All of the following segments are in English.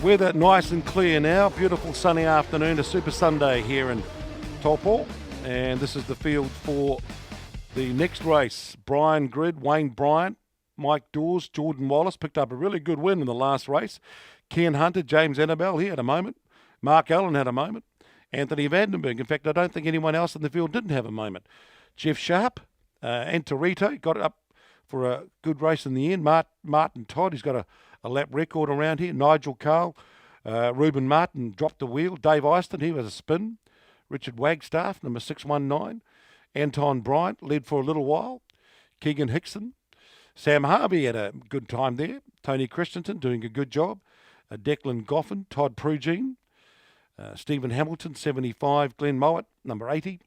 Weather nice and clear now. Beautiful sunny afternoon, a super Sunday here in Taupo. And this is the field for the next race. Brian Grid, Wayne Bryant, Mike Dawes, Jordan Wallace picked up a really good win in the last race. Ken Hunter, James Annabelle, he had a moment. Mark Allen had a moment. Anthony Vandenberg. In fact, I don't think anyone else in the field didn't have a moment. Jeff Sharp and Torito got up for a good race in the end. Martin Todd, he's got a lap record around here. Nigel Carl, Reuben Martin dropped the wheel. Dave Eyston, he was a spin. Richard Wagstaff, number 619. Anton Bryant led for a little while. Keegan Hickson. Sam Harvey had a good time there. Tony Christensen doing a good job. Declan Goffin, Todd Prugene. Stephen Hamilton, 75. Glenn Mowat, number 80.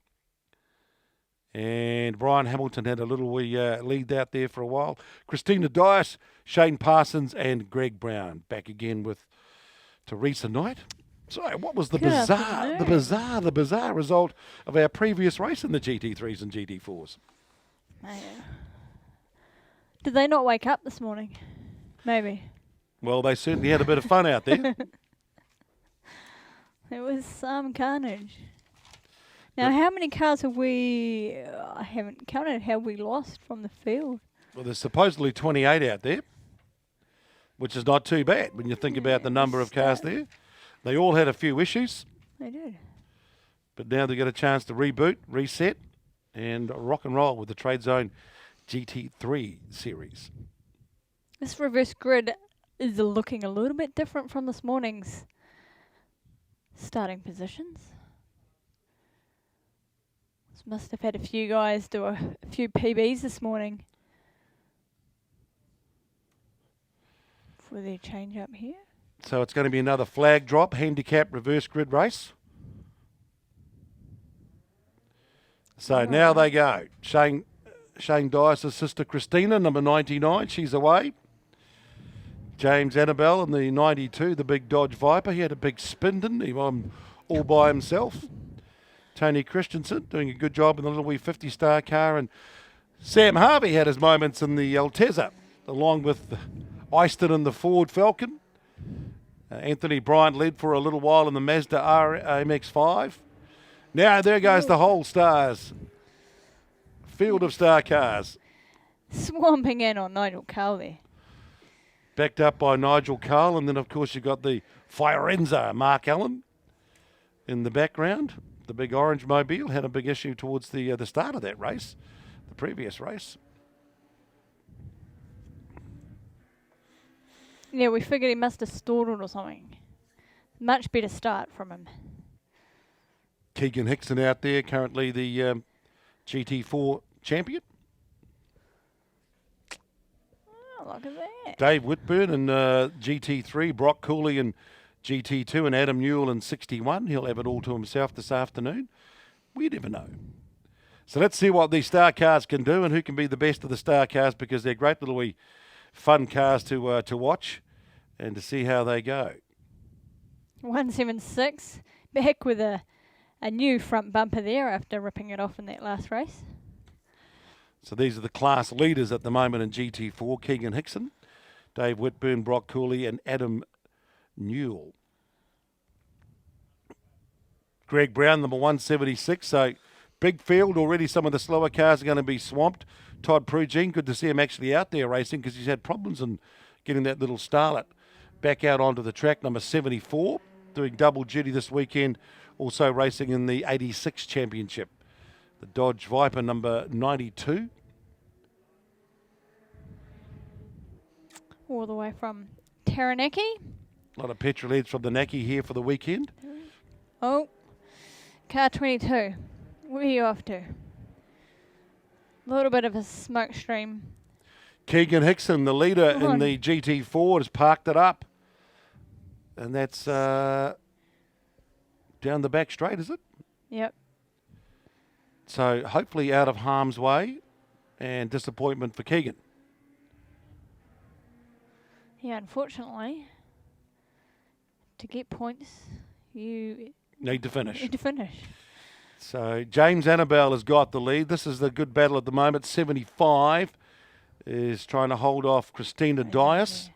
And Brian Hamilton had a little wee lead out there for a while. Christina Dias, Shane Parsons, and Greg Brown back again with Teresa Knight. So, what was the bizarre result of our previous race in the GT3s and GT4s? Did they not wake up this morning? Maybe. Well, they certainly had a bit of fun out there. It was some carnage. Now, how many cars have we, I haven't counted, have we lost from the field? Well, there's supposedly 28 out there, which is not too bad when you think about the number of cars there. They all had a few issues. They did. But now they get a chance to reboot, reset, and rock and roll with the Trade Zone GT3 series. This reverse grid is looking a little bit different from this morning's starting positions. Must have had a few guys do a few PBs this morning for their change up here. So it's going to be another flag drop, handicap reverse grid race. So now they go. Shane Dias' sister Christina, number 99, she's away. James Annabelle in the 92, the big Dodge Viper. He had a big spin, didn't he? All by himself. Tony Christensen doing a good job in the little wee 50-star car. And Sam Harvey had his moments in the Altezza, along with Eyston in the Ford Falcon. Anthony Bryant led for a little while in the Mazda MX-5. Now there goes the whole stars. Field of star cars. Swamping in on Nigel Carl there. Backed up by Nigel Carl. And then, of course, you've got the Fiorenza, Mark Allen, in the background. The big orange mobile had a big issue towards the start of that race, the previous race. Yeah, we figured he must have stalled it or something. Much better start from him. Keegan Hickson out there, currently the GT4 champion. Oh, look at that. Dave Whitburn in GT3, Brock Cooley in GT2 and Adam Newell in 61. He'll have it all to himself this afternoon. We never know. So let's see what these star cars can do and who can be the best of the star cars, because they're great little wee fun cars to watch and to see how they go. 176, back with a new front bumper there after ripping it off in that last race. So these are the class leaders at the moment in GT4. Keegan Hickson, Dave Whitburn, Brock Cooley and Adam Newell. Greg Brown, number 176. So big field already. Some of the slower cars are going to be swamped. Todd Prugene, good to see him actually out there racing, because he's had problems in getting that little starlet back out onto the track. Number 74, doing double duty this weekend, also racing in the 86 championship. The Dodge Viper, number 92. All the way from Taranaki. A lot of petrol heads from the Naki here for the weekend. Oh, car 22. Where are you off to? A little bit of a smoke stream. Keegan Hickson, the leader in the GT4, has parked it up. And that's down the back straight, is it? Yep. So hopefully out of harm's way, and disappointment for Keegan. Yeah, unfortunately, to get points, you need to finish. So James Annabelle has got the lead. This is the good battle at the moment. 75 is trying to hold off Christina Dias.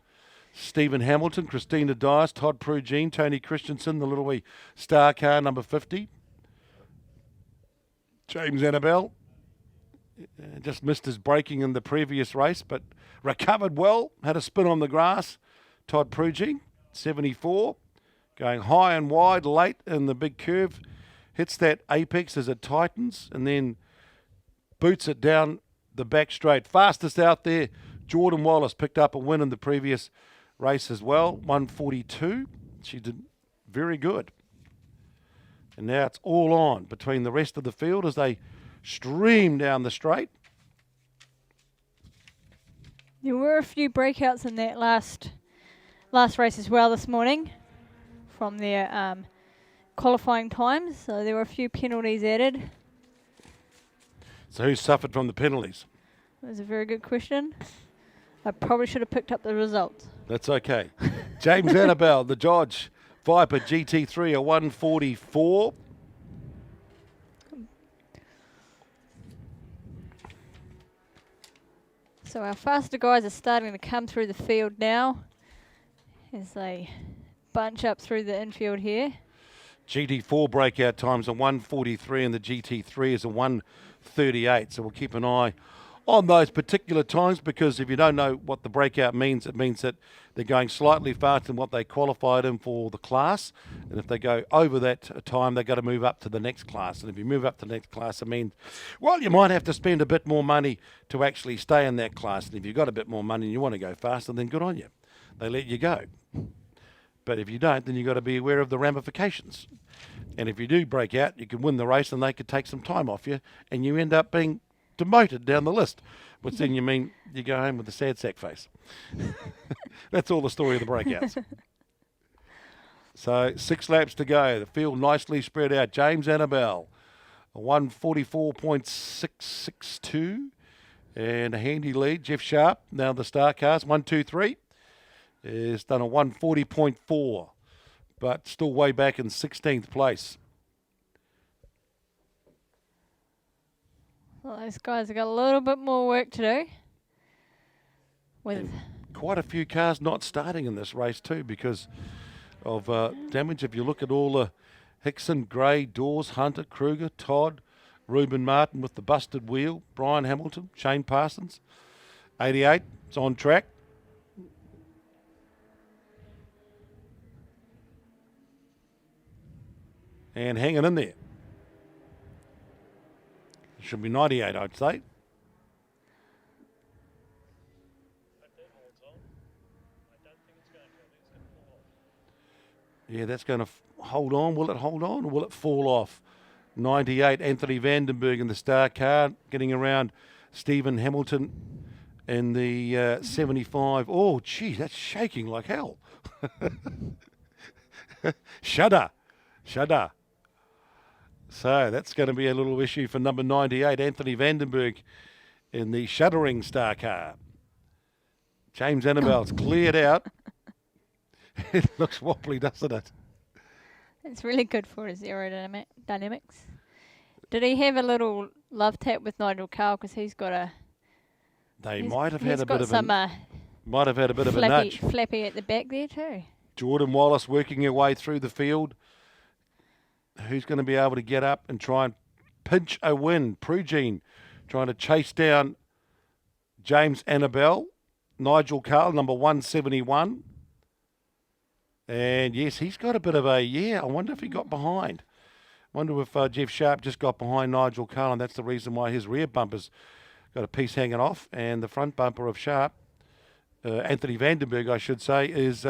Stephen Hamilton, Christina Dias, Todd Prugine, Tony Christensen, the little wee star car, number 50. James Annabelle just missed his braking in the previous race, but recovered well, had a spin on the grass. Todd Prugine, 74, going high and wide late in the big curve, hits that apex as it tightens, and then boots it down the back straight. Fastest out there, Jordan Wallace picked up a win in the previous race as well, 142. She did very good. And now it's all on between the rest of the field as they stream down the straight. There were a few breakouts in that last race as well this morning from their qualifying times. So there were a few penalties added. So who suffered from the penalties? That was a very good question. I probably should have picked up the results. That's okay. James Annabelle, the Dodge Viper GT3, a 144. So our faster guys are starting to come through the field now as they bunch up through the infield here. GT4 breakout times are 143 and the GT3 is a 138. So we'll keep an eye on those particular times, because if you don't know what the breakout means, it means that they're going slightly faster than what they qualified in for the class. And if they go over that time, they've got to move up to the next class. And if you move up to the next class, it means, well, you might have to spend a bit more money to actually stay in that class. And if you've got a bit more money and you want to go faster, then good on you. They let you go. But if you don't, then you've got to be aware of the ramifications. And if you do break out, you can win the race and they could take some time off you, and you end up being demoted down the list, which then you mean you go home with a sad sack face. That's all the story of the breakouts. So 6 laps to go. The field nicely spread out. James Annabelle, a 144.662, and a handy lead. Jeff Sharp, now the star cars, 1, 2, 3, is done a 140.4, but still way back in 16th place. Well, those guys have got a little bit more work to do. And quite a few cars not starting in this race too because of damage. If you look at all the Hickson, Gray, Dawes, Hunter, Kruger, Todd, Ruben Martin with the busted wheel, Brian Hamilton, Shane Parsons, 88, it's on track. And hanging in there. Should be 98, I'd say. Yeah, that's going to hold on. Will it hold on or will it fall off? 98, Anthony Vandenberg in the star car, getting around Stephen Hamilton in the 75. Oh, gee, that's shaking like hell. Shudder. So that's going to be a little issue for number 98, Anthony Vandenberg in the shuddering star car. James Annabelle's cleared out. It looks wobbly, doesn't it? It's really good for his aerodynamics. Did he have a little love tap with Nigel Carl because he's got a... They might have had a bit of a nudge. Flappy at the back there too. Jordan Wallace working her way through the field. Who's going to be able to get up and try and pinch a win? Prugine trying to chase down James Annabelle. Nigel Carl, number 171. And yes, he's got a bit of I wonder if he got behind. Wonder if Jeff Sharp just got behind Nigel Carl, and that's the reason why his rear bumper's got a piece hanging off, and the front bumper of Sharp, Anthony Vandenberg, I should say, is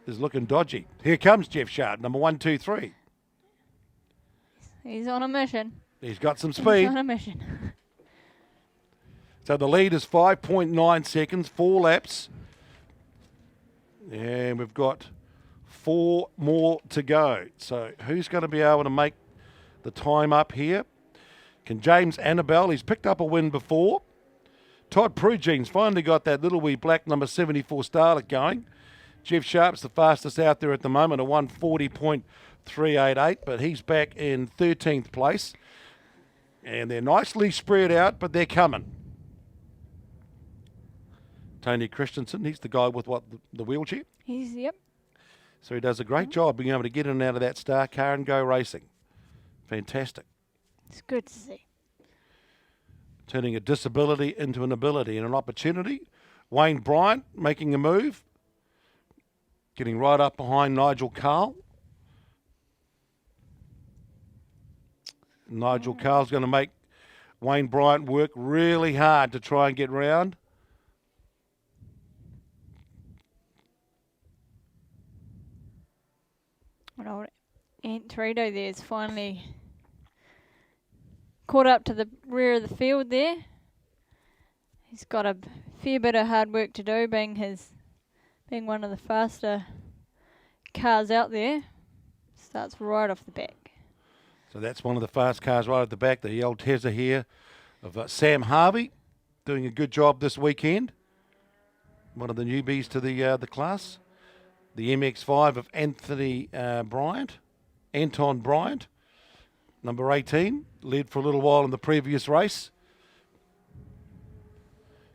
looking dodgy. Here comes Jeff Sharp, number 123. He's on a mission. He's got some speed. He's on a mission. So the lead is 5.9 seconds, 4 laps. And we've got 4 more to go. So who's going to be able to make the time up here? Can James Annabelle, he's picked up a win before. Todd Prugine's finally got that little wee black number 74 Starlet going. Jeff Sharp's the fastest out there at the moment, a 140.388, but he's back in 13th place. And they're nicely spread out, but they're coming. Tony Christensen. He's the guy with the wheelchair. Yep. So he does a great job being able to get in and out of that star car and go racing. Fantastic. It's good to see. Turning a disability into an ability and an opportunity. Wayne Bryant making a move. Getting right up behind Nigel Carl. Nigel Carl's going to make Wayne Bryant work really hard to try and get round. And old Ant Torito there's finally caught up to the rear of the field there. He's got a fair bit of hard work to do, being one of the faster cars out there. Starts right off the back. So that's one of the fast cars right at the back. The old Tesla here of Sam Harvey doing a good job this weekend. One of the newbies to the class. The MX-5 of Anton Bryant, number 18, led for a little while in the previous race.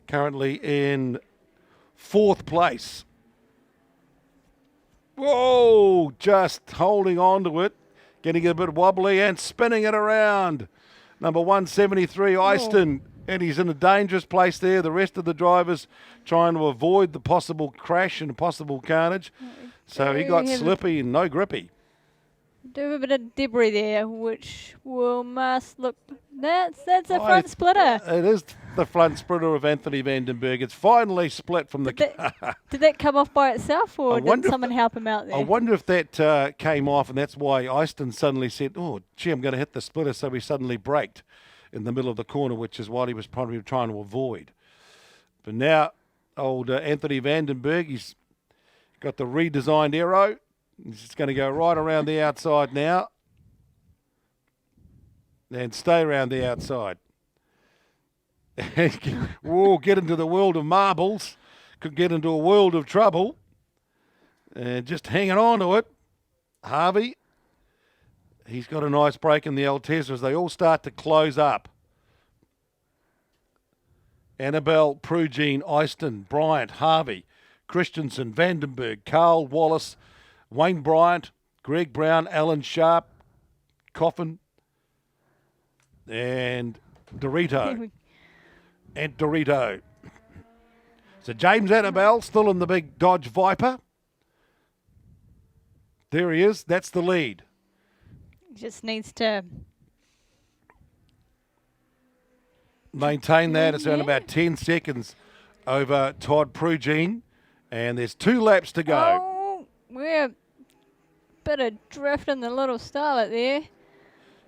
Currently in 4th place. Whoa, just holding on to it, getting it a bit wobbly and spinning it around. Number 173, Eyston, and he's in a dangerous place there. The rest of the drivers trying to avoid the possible crash and possible carnage. So he got slippy and no grippy. Do have a bit of debris there, which must look. That's a front splitter. It is the front splitter of Anthony Vandenberg. It's finally split from the car. Did that come off by itself, or did someone help him out there? I wonder if that came off, and that's why Eyston suddenly said, "Oh, gee, I'm going to hit the splitter," so he suddenly braked in the middle of the corner, which is what he was probably trying to avoid. But now, old Anthony Vandenberg, he's got the redesigned aero. He's just going to go right around the outside now and stay around the outside. Whoa, get into the world of marbles. Could get into a world of trouble. And just hanging on to it. Harvey, he's got a nice break in the old Tesla as they all start to close up. Annabelle, Prugene, Eyston, Bryant, Harvey, Christensen, Vandenberg, Carl Wallace, Wayne Bryant, Greg Brown, Alan Sharp, Coffin, and Dorito. And Dorito. So James Annabelle still in the big Dodge Viper. There he is. That's the lead. Just needs to maintain that. It's around about 10 seconds over Todd Prugene. And there's 2 laps to go. Oh, we're a bit of drift in the little starlet there.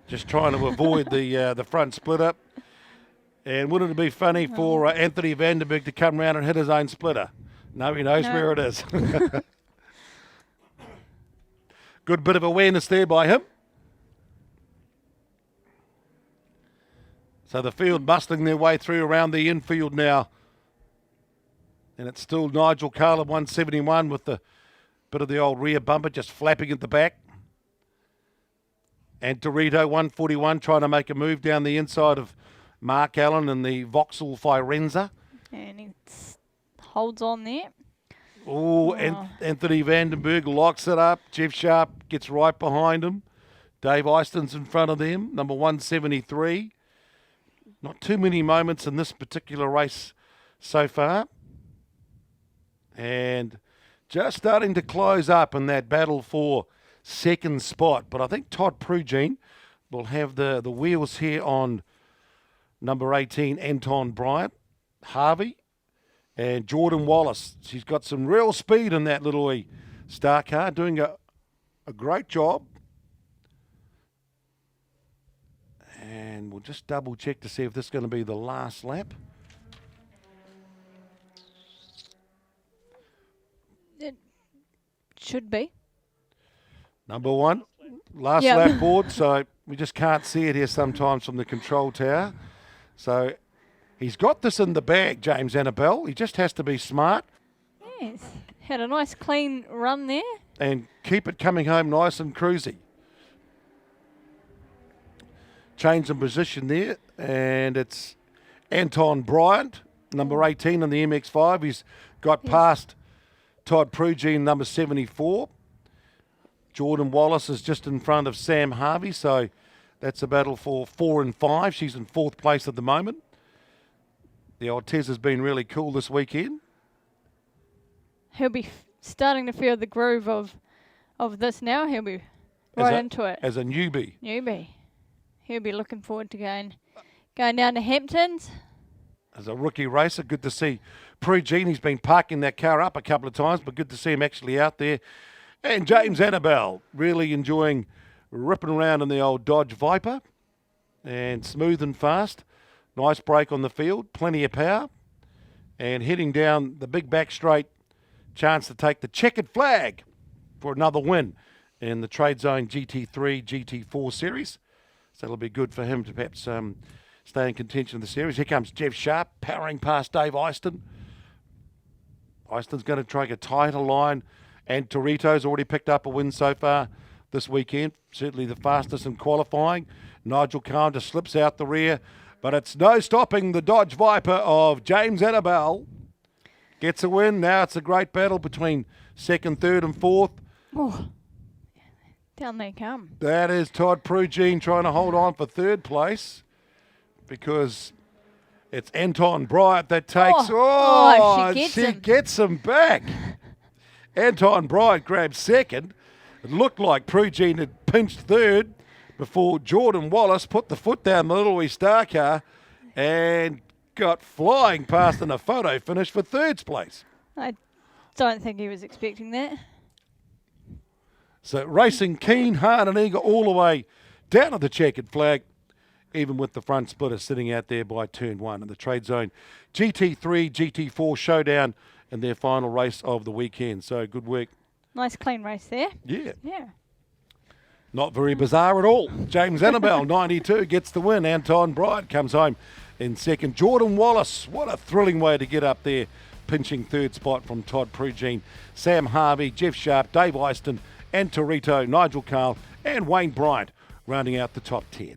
Just trying to avoid the front splitter. And wouldn't it be funny for Anthony Vandenberg to come round and hit his own splitter? No, he knows where it is. Good bit of awareness there by him. So the field bustling their way through around the infield now. And it's still Nigel Carl of 171 with the bit of the old rear bumper just flapping at the back. And Dorito 141 trying to make a move down the inside of Mark Allen and the Vauxhall Firenza. And he holds on there. Oh, Anthony Vandenberg locks it up. Jeff Sharp gets right behind him. Dave Eyston's in front of them, number 173. Not too many moments in this particular race so far. And just starting to close up in that battle for second spot. But I think Todd Prugene will have the wheels here on number 18, Anton Bryant, Harvey, and Jordan Wallace. She's got some real speed in that little star car, doing a great job. And we'll just double check to see if this is going to be the last lap. It should be. Number 1, last lap board, so we just can't see it here sometimes from the control tower. So he's got this in the bag, James Annabelle. He just has to be smart. Yes, had a nice clean run there. And keep it coming home nice and cruisy. Change in position there, and it's Anton Bryant number 18 in the MX5. He's got past Todd Prugene, number 74. Jordan Wallace is just in front of Sam Harvey, so that's a battle for 4 and 5. She's in 4th place at the moment. The old Tez has been really cool this weekend. He'll be starting to feel the groove of this now. He'll be right into it. As a newbie. He'll be looking forward to going down to Hamptons. As a rookie racer, good to see Prugene. He's been parking that car up a couple of times, but good to see him actually out there. And James Annabelle, really enjoying ripping around in the old Dodge Viper. And smooth and fast. Nice break on the field, plenty of power. And heading down the big back straight, chance to take the checkered flag for another win in the Trade Zone GT3, GT4 series. So it'll be good for him to perhaps stay in contention of the series. Here comes Jeff Sharp, powering past Dave Eyston. Eyston's going to try a tighter line. And Torito's already picked up a win so far this weekend. Certainly the fastest in qualifying. Nigel Carr just slips out the rear. But it's no stopping the Dodge Viper of James Annabelle. Gets a win. Now it's a great battle between 2nd, 3rd and 4th. Oh, down they come. That is Todd Prugene trying to hold on for 3rd place because it's Anton Bryant that takes... She gets him back. Anton Bryant grabbed 2nd. It looked like Prugene had pinched 3rd before Jordan Wallace put the foot down the little star car and got flying past in a photo finish for 3rd place. I don't think he was expecting that. So racing keen, hard and eager all the way down to the checkered flag, even with the front splitter sitting out there by turn 1 in the Trade Zone GT3, GT4 showdown in their final race of the weekend. So good work. Nice clean race there. Yeah. Yeah. Not very bizarre at all. James Annabelle, 92, gets the win. Anton Bryant comes home in 2nd. Jordan Wallace, what a thrilling way to get up there, pinching 3rd spot from Todd Prugene. Sam Harvey, Jeff Sharp, Dave Eyston, and Torito, Nigel Carl, and Wayne Bryant rounding out the top 10.